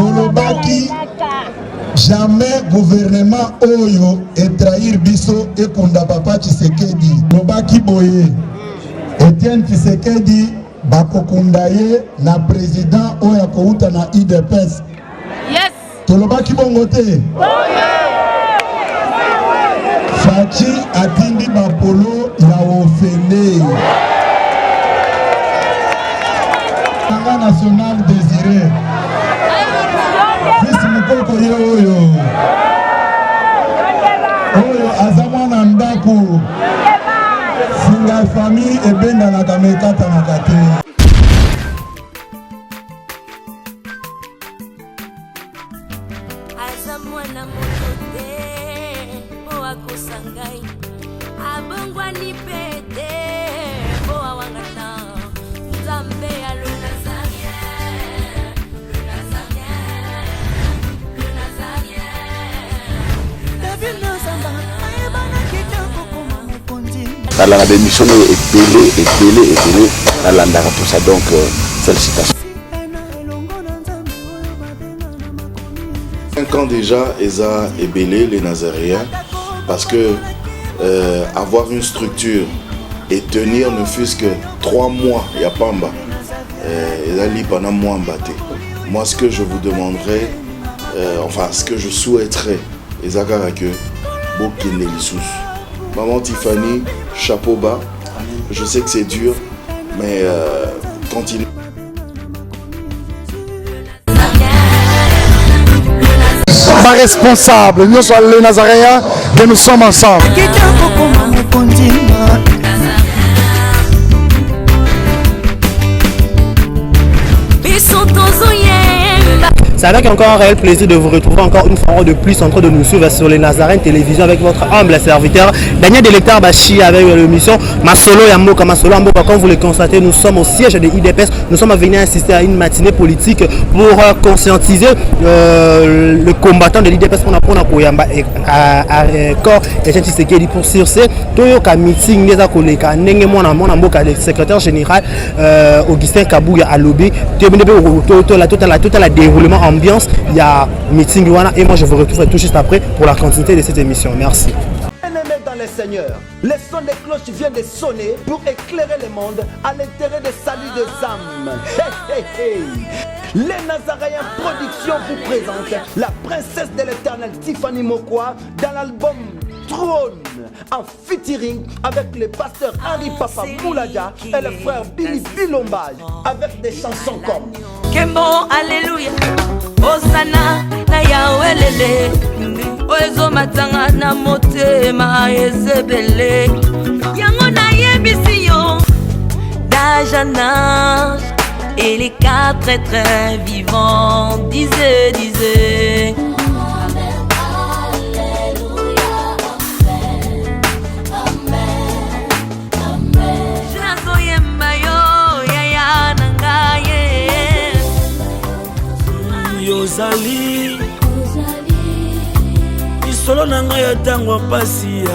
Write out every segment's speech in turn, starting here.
Bolobaki jamais gouvernement Oyo et trahir biso et kunda papa Tshisekedi. Bolobaki boye Etienne Tshisekedi bakokundaye na président Oya kouta na IDPS. Yes. Tolobaki bongote. Fachi atindi bapolo ya ofele. Tanga national désiré. Fils mukoko ye oyo. Oyo azamwa na ndaku. Singa famille ebenda na kamekata na kate. Azamwa na motote Boa kusangai Abongwa ni pete Boa wangata Zambe ya luna zanye Luna zanye Luna zanye David Nozamba Ayebana kita kukuma mukondi Dans la démission épelé dans l'andara tout ça donc félicitations. 5 ans déjà, Eza est belé les Nazaréens parce que avoir une structure et tenir ne fût-ce que 3 mois, il y a Pamba, Eza li pendant moi mbaté. Moi ce que je vous demanderais, enfin ce que je souhaiterais, Eza que Bokine Lissous. Maman Tiffany, chapeau bas. Je sais que c'est dur, mais continue. Pas responsable, nous sommes les Nazaréens, mais nous sommes ensemble. C'est avec encore un réel plaisir de vous retrouver encore une fois de plus en train de nous suivre sur les Nazaréens Télévision avec votre humble serviteur Daniel Délecteur Bachi avec l'émission Masolo Yamboka. Masolo Yamboka, comme vous le constatez, nous sommes au siège de IDPS. Nous sommes venus assister à une matinée politique pour conscientiser le combattant de l'IDPS pour apprendre à Koyamba à corps et Tshisekedi pour sur ce Toyoka meeting les akoleka ndenge mwana mboka le secrétaire général Augustin Kabouya à lobby la déroulement ambiance, il y a meeting et moi je vous retrouverai tout juste après pour la continuité de cette émission. Merci. Bien-aimés dans le Seigneur, le son des cloches vient de sonner pour éclairer le monde à l'intérêt des saluts des âmes. Hey, hey, hey. Les Nazaréens Productions vous présentent la princesse de l'éternel Tiffany Mokwa dans l'album Trône en featuring avec le pasteur Henri Papa Moulaja et le frère Billy Bilombage avec des chansons comme Kembo Alléluia Osana na Yahweh Oezo matanga na motema ezebele Yango na yebisi yo d'âge en âge et les 4 êtres vivants disaient Yozali Isolo nanga ya tango pasi ya.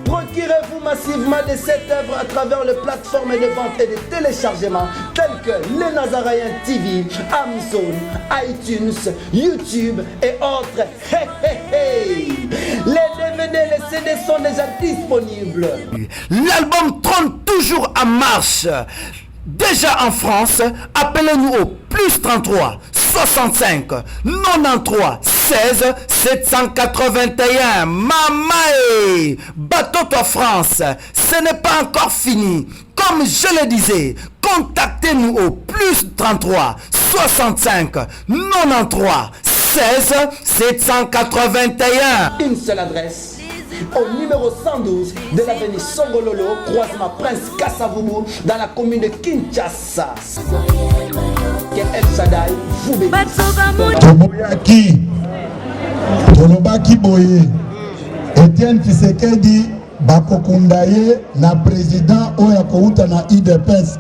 Procurez-vous massivement de cette œuvre à travers les plateformes de vente et de téléchargement telles que Les Nazaréens TV, Amazon, iTunes, YouTube et autres. Hey, hey, hey. Les DVD, les CD sont déjà disponibles. L'album Trône toujours en marche. Déjà en France, appelez-nous au plus 33 65 93 16 781. Mamae, bateau-toi France, ce n'est pas encore fini. Comme je le disais, contactez-nous au plus 33 65 93 16 781. Une seule adresse. Au numéro 112 de l'avenue Songololo, croisement Prince Kassavubu, dans la commune de Kinshasa. Que El Shaddai vous bénisse. Toboyaki, Tolobaki boye, Etienne Tshisekedi bakokundaye na président Oya kouta na IDPS.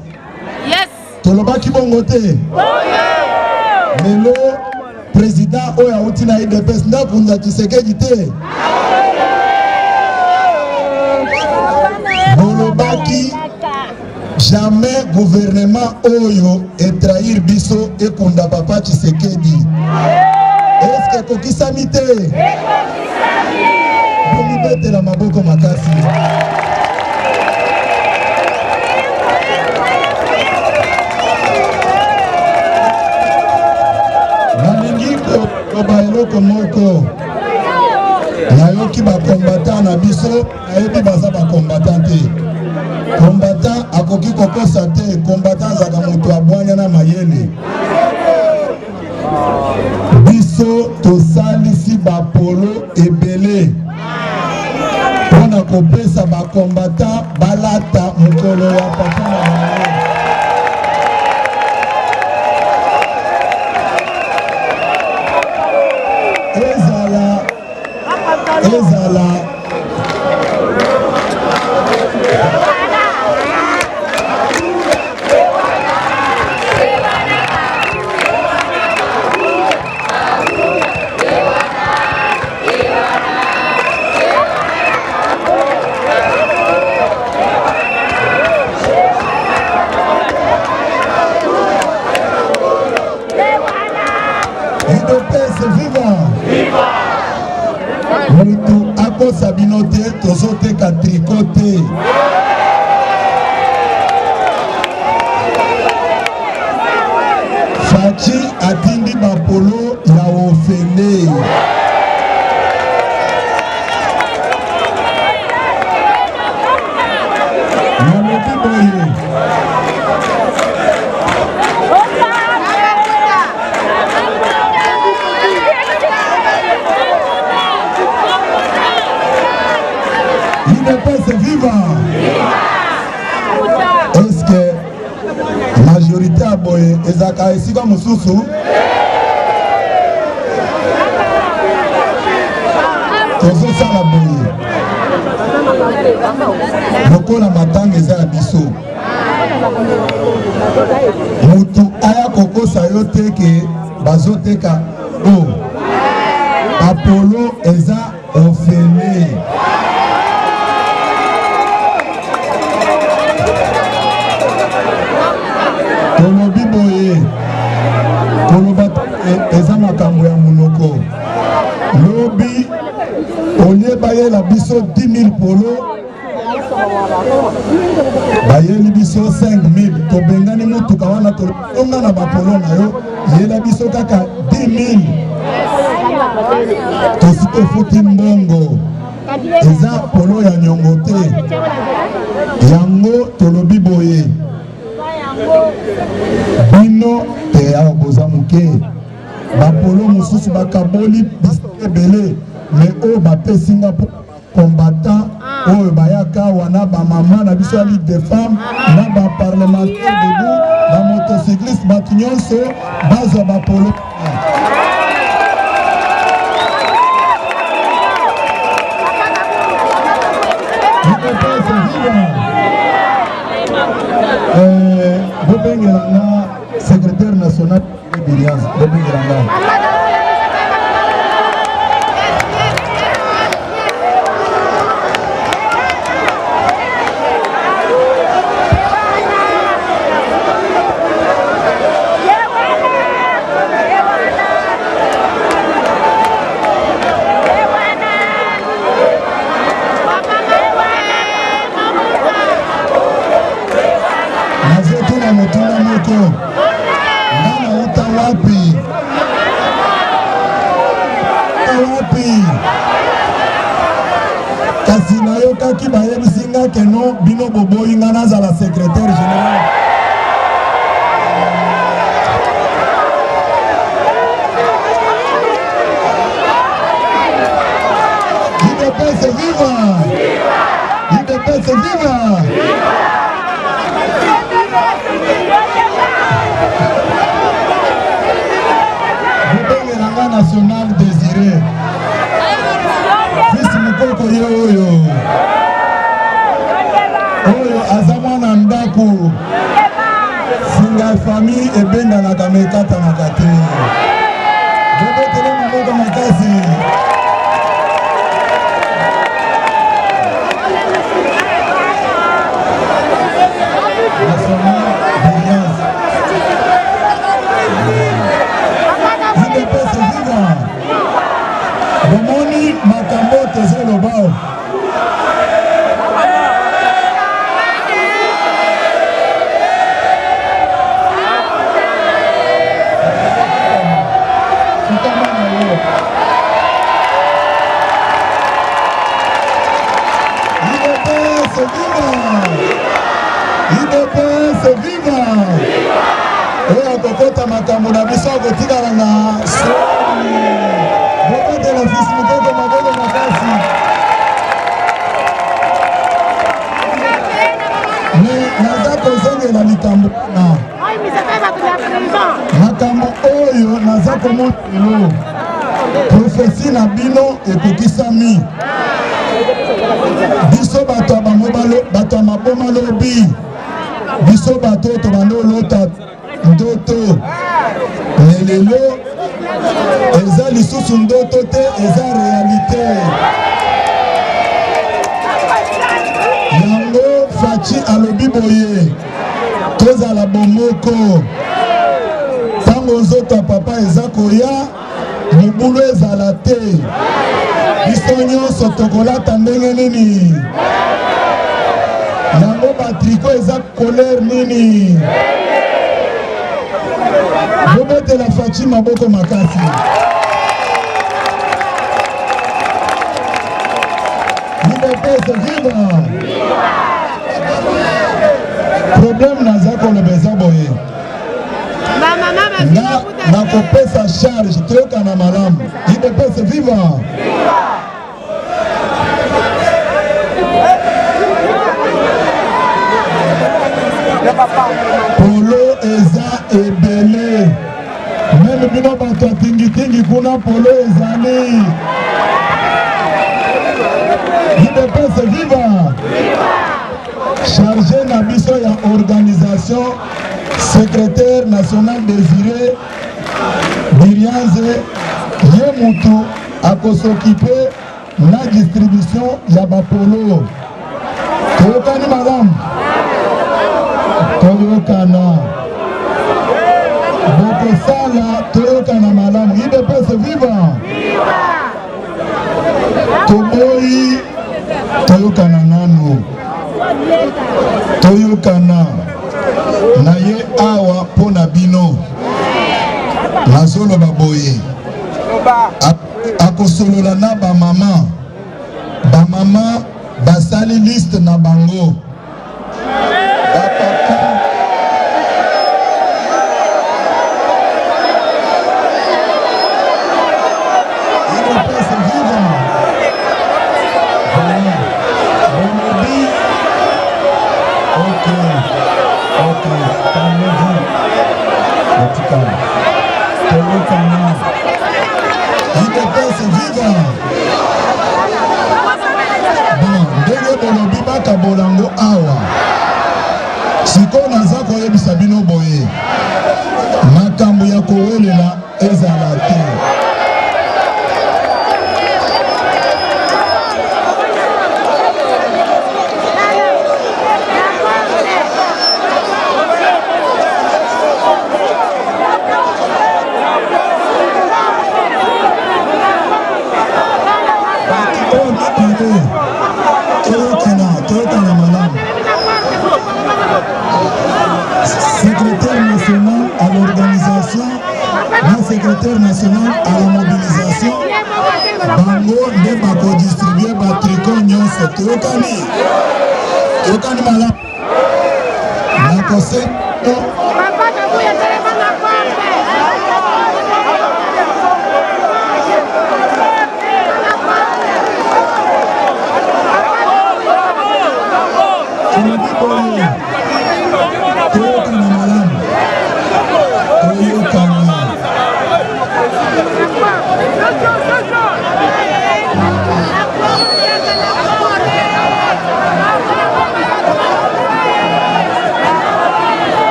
Yes. Tolobaki bongote. Lelo président Oya outi na IDPS na kunza Tshisekedi te. Bolobaki jamais gouvernement Oyo et trahir biso et kunda papa Tshisekedi. Est-ce que kokisamite? Bomi bete la maboko makasi. Nalingi koba eloko moko. Nayoki ba combattant na biso, nayebi baza ba combattant te. Combattant akoki kokosa te, combattant zaka moto abwanya na mayele. Biso tosalisi ba polo ebele. Pona kopesa ba combattant balata mokolo ya papa na mayele. Ezala Mutu ako sabinote tozote ka trikote. Fachi atindi bapolo ya ofele. Nalobi boye. Est-ce que majorité à boye ezaka esika mususu tozo sala boye lokola matanga eza ya biso mutu aya kokosa yo teke bazoteka o apolo eza ofele. Tolobi boye toloba eza makambo ya munoko lobi olie bayela biso 10 000 polo bayeli biso 5 000 tobengani mutuka wana tonga na bapolo na yo yela biso kaka 10 000 tositofuti mbongo eza polo ya nyongo te yango tolobi boye bino te awa boza moke bapolo mosusu bakaboli bisebele me oyo bapesinga po combattant oyo bayaka wana bamama na biso ya ligue des femmes na baparlementaire debu bamotocycliste bato nyonso bazwa bapolo Bobengelanga secrétaire national de Bilias Bobengelanga kasi nayokaki bayebisinga keno bino boboyi nga nazala secrétaire général IDPS viva! IDPS viva! Bobengelanga national désiré fils mukoko ye oyo aza mwana ndako singa famille ebendanaka mekatanaka te bobetele maboko makasi kobeta makambo na biso kotikala na bobetela fils mokoko maboko makasi naza kozongela likambo na makambo oyo naza komona lelo profesi na bino ekokisami biso bato ya bango bato ya maboma lobi biso bato oyo tobanda olota ndoto lelelo eza lisusu ndoto te eza realite yango faci alobi boye tozala bomoko ntango nzoto ya papa eza koya mobulu ezala te biso nyonso tokolata ndenge nini yango batriko eza kolere nini bobetela faci maboko makasi libepese viva problème naza koloba eza boye nakopesa charge toyokana malamu libepese viva polo eza ebele meme bino bato ya tingitingi kuna polo ezali libepese viva chargé na biso ya organisation secrétaire national désiré Birianze ye mutu akosokipe na distribution ya bapolo toyokani malamu toyokana bokosala toyokana malamu idepese viva toboyi toyokana nano toyokana na ye awa mpo na bino nazoloba boye akosolola na bamama basali liste na bango bapapa idepese viva bomobi ok parlez-vous otikala toyokana idepese viva bon ndenge bolobi bakabolango awa sikoyo naza koyebisa bino boye makambo ya kowelela ezala te toyokana malamu secrétaire national à l'organisation na secrétaire national à la mobilisation bango nde bakodistribue batriko nyonso toyokani malamu nakose toyokana malamu toyokana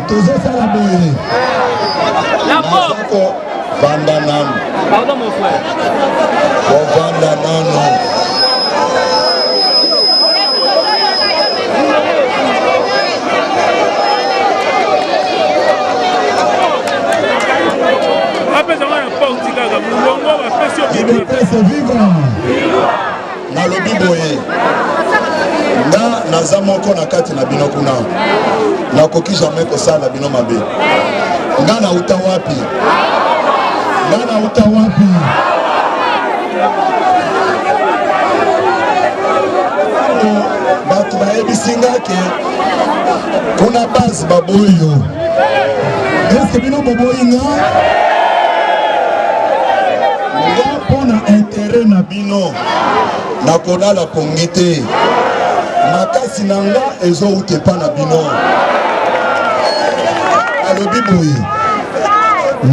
tozosala boye nazako vanda nanu kovanda nanu idepese viva nalobi boye nga naza moko na kati na bino kuna nakoki jamais kosala bino mabe nga nauta wapi bato bayebisinga ke kuna base baboyo eske bino boboyinga nga mpona intere na bino nakolala pongi te makasi na nga ezowuta epa na bino alobi boye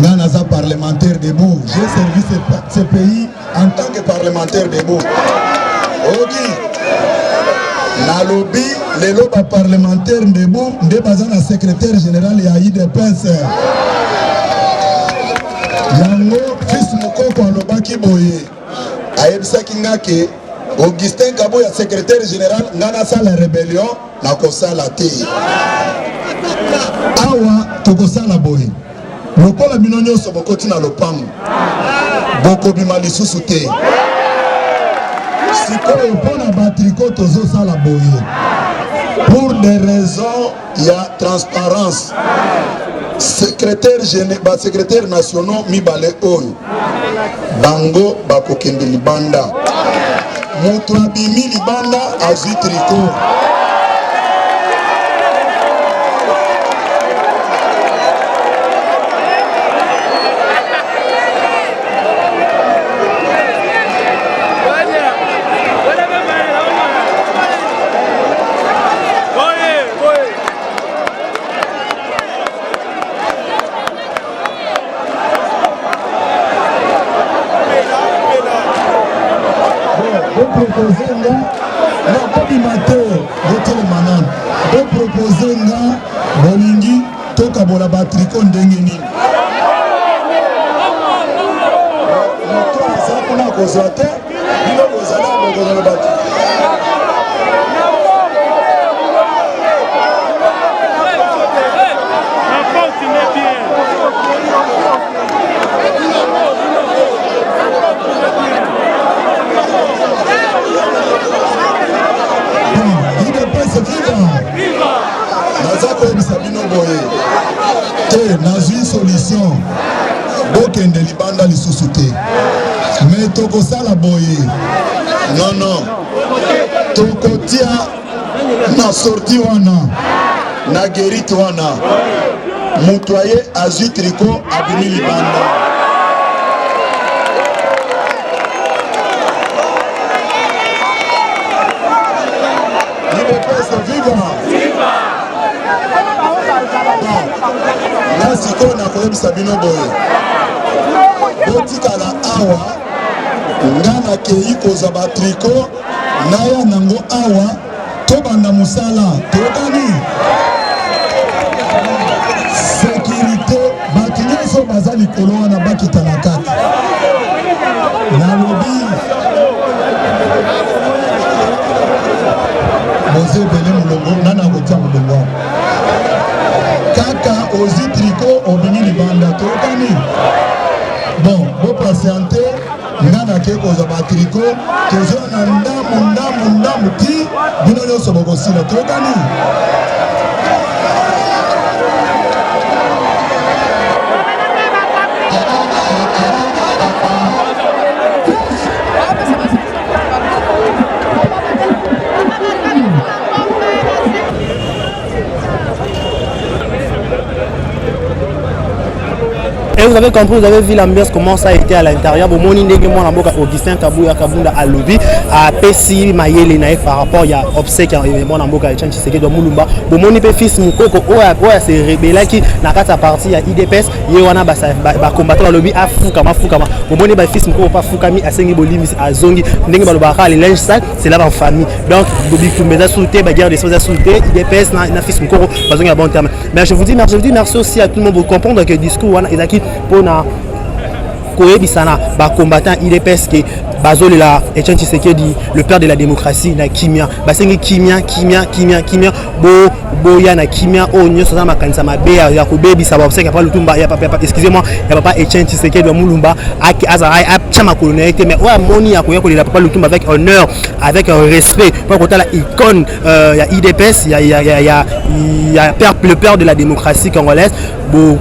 nga naza parlementaire debout j'ai servi ce pays en tant que parlementaire debout oki nalobi lelo baparlementaire debout nde baza na secrétaire général ya UDPS yango fils mokoko alobaki boye ayebisaki nga ke Augustin Kaboya secrétaire général nga nasala rébellion nakosala te awa tokosala boye lokola bino nyonso bokoti na lopango bokobima lisusu te sikoyo mpona batriko tozosala boye pour des raisons ya transparence secrétaire nationaux mibale oyo bango bakokende libanda moto abimi libanda azwi triko proposer nga bolingi tokabola batriko ndenge nini moto aza kuna kozwa te bino bozala bokozala batriko naza koyebisa bino boye te nazwi solution bokende libanda lisusu te me tokosala boye non tokotia na sorti wana na gerite wana moto aye azwi triko abimi libanda nga sikoyo nakoyebisa bino boye botikala awa nga nakei kozwa batriko naya nango awa tobanda mosala tokani sécurité bato nyonso baza likolo wana bakita na kati nalobi boze ebele molongo nana kotia molongo kaka ozi triko obimi libanda tokani bon bopatiente nga nake kozwa batriko tozoya na ndamu ti bino nyonso bokosila tokani Et vous avez compris, vous avez vu l'ambiance, comment ça a été à l'intérieur. Bon, mon indégué, moi, Augustin Kabuya Kabunda à Lobi, à Pessi, Mayele Naïf par rapport, il y a obsèque, mon amboka, et Chanchi Seke de Moulumba. Bon, mon épée fils, Moukoko, c'est rebelle qui n'a qu'à sa partie, il y a IDPS, Yewana, combattant à Lobi, à Foukama. Bon, mon épée fils, Moukoko, pas Foukami, à Sengi Bolimi, à Zongi, Nengi Balobara, les linges sales, c'est là en famille. Donc, Bobi Koumeza Souté, guerre des choses à Souté, IDPS, n'a fils Moukoko, Bazongi à bon terme. Mais je vous dis merci aussi à tout le monde pour comprendre que le discours, pour na koyebisana ba combattant IDPS qui Bazol la Etienne Tshisekedi le père de la démocratie na kimia basengi kimia boya na kimia o nyoso za makanisa mabe ya kobebisa ba obsèque pas lutumba ya papa excusez-moi ya papa Etienne Tshisekedi wa mulumba aki azara chama colonialité mais ouais moni ya koya papa lutumba avec honneur avec respect pour côté la icône ya IDPS ya le père de la démocratie congolaise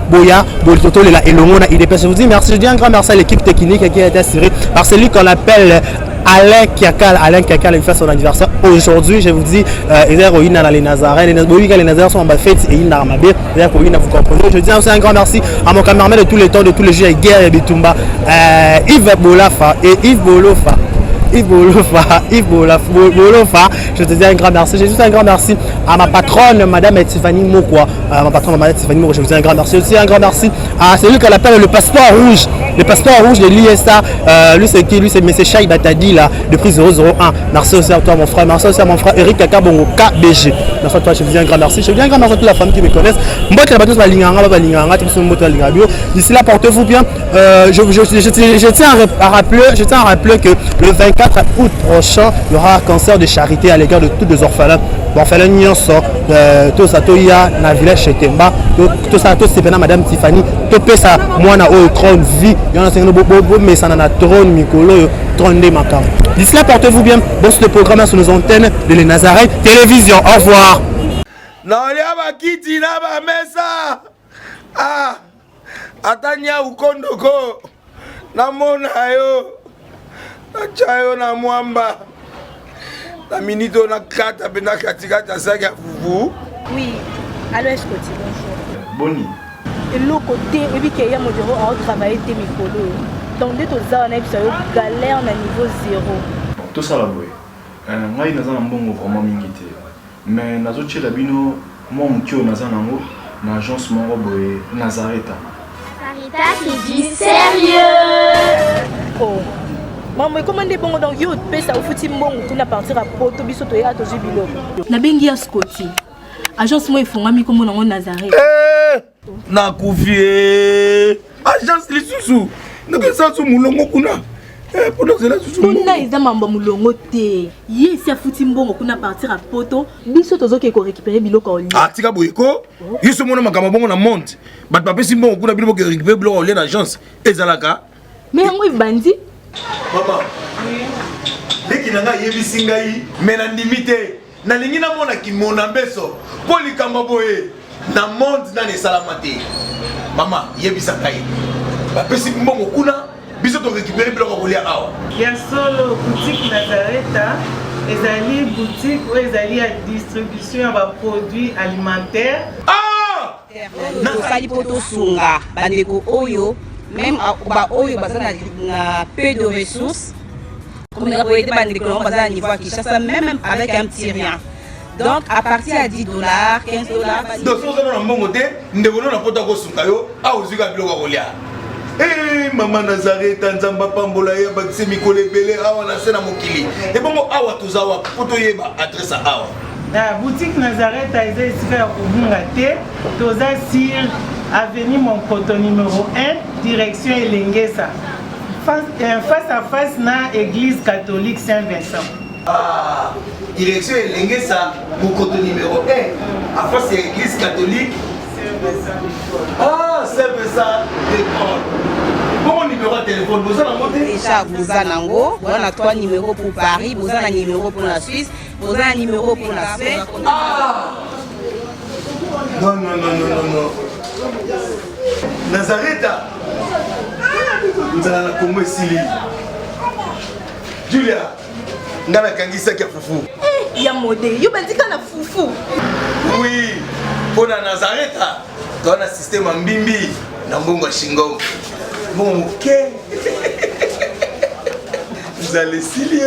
boya bolitoto la elongo na IDPS. Je vous dis merci, je dis un grand merci à l'équipe technique qui a été assurée par celui qu'on appelle s'appelle Alain Kiakal. Alain Kiakal, il fait son anniversaire aujourd'hui. Je vous dis, il y a les Nazaréens. Les Nazaréens sont en bas de fête et il y a vous comprenez. Je dis aussi un grand merci à mon caméraman de tous les temps, de tous les jeux, Guerre et Bitumba, Yves Bolofa et Yves Bolofa. Yves Bolofa, je te dis un grand merci. Je dis un grand merci à ma patronne, Madame Tiffany Mokwa. Ma patronne, Madame Tiffany Mokwa, je vous dis un grand merci. Je dis un grand merci à celui qu'on appelle le passeport rouge. Le passeport rouge de l'ISA. Lui, c'est qui? Lui, c'est M. Chaï Batadi, là, depuis 001. Merci aussi à toi, mon frère. Merci aussi à mon frère Eric Kakabongo, KBG. Merci à toi, je vous dis un grand merci. Je dis un grand merci à toute la famille qui me connaissent. D'ici là, portez-vous bien. Je tiens à rappeler que le 24 août prochain, il y aura un concert de charité à l'égard de tous les orphelins. Orphelins Nyonso, tout ça, tout y a na village chez Temba, tout ça, tout c'est Madame Tiffany, tout ça, moi na au trône vie, il y en a un beau mais ça na trône Mikolo, trône des macam. D'ici là, portez-vous bien. Bon, c'est le programme sur nos antennes de Les Nazaréens Télévision. Au revoir. Non, il y a ma kiti na ba mesa. Ah, atanya ukondoko. Na mona yo. Chayo na mwamba. La minute on a 4 à katikata saga fufu. Oui, alors est-ce que tu bonjour. Boni. Et l'autre côté, et puis qu'il y a mon bureau à travailler tes micros. Donc dès que ça on a eu galère à niveau 0. Tout ça là boy. Moi il naza na mbongo vraiment mingité. Mais nazo tchela bino moi mutio naza nango na agence moko boy Nazareta. Sarita qui dit sérieux. Oh. Maman, comment est bon donc yo pèse au fouti mbongo kuna partir à poto biso to ya to jibilo. Na bengi ya Scotty. Agence moi ifungami comme na Nazareth. Na kufie. Agence lisusu. Ndeke sansu mulongo kuna. Pour cela susu. Kuna iza mamba mulongo te. Yesi afuti mbongo kuna partir à poto biso tozo ke ko récupérer biloko oli. Ah tika boyeko. Yiso mona makama bongo na monte. Bat pape si mbongo kuna biloko ke récupérer biloko oli na agence. Ezalaka. Mais yango ibandi. Maman, dès qu'il y a un singaï, mais na limité, na lingina mona ki mona beso, poli kambaboye, na monde na ne salamate. Maman, yebisa kai. Ba pesi mbongo kuna, biso to récupérer biloko kolia awa. Ya solo boutique Nazareta, ezali boutique ou ezali à distribution de produits alimentaires. Ah! Na sali poto sunga, bandeko oyo. Même ba oyo bazana na peu de ressources comme on a été bandé comme bazana niveau Kinshasa même avec un petit rien. Donc à partir à $10, $15. Donc si on a un bon côté, nous devons na pota ko sunkayo, a ozuka biloko kolia. Eh maman Nazareth nzamba pambola ya ba se mikole belé awa na sena mokili. Et bongo awa tozawa poto yeba adresse awa. La boutique Nazareth a été ici à Kubungate, toza sur avenue Monkoto numéro 1, direction Elengesa. Face à face na église catholique Saint-Vincent. Ah, direction Elengesa, Monkoto numéro 1, à face de l'église catholique Saint-Vincent. Ah, Saint-Vincent d'école. Bon numéro de téléphone, vous avez monté? Déjà, vous avez on a 3 numéros pour Paris, vous avez un numéro pour la Suisse, vous avez un numéro pour la Suède. Ah! Non. Nazareta! Nous allons la Congo Sili. Julia, nous allons kangisa kia fufu. Eh, ya modé, yo bandika na fufu. Oui, pour la Nazareta, dans un système en bimbi, dans Bongo Shingo. Bon, ok. Vous allez Silio.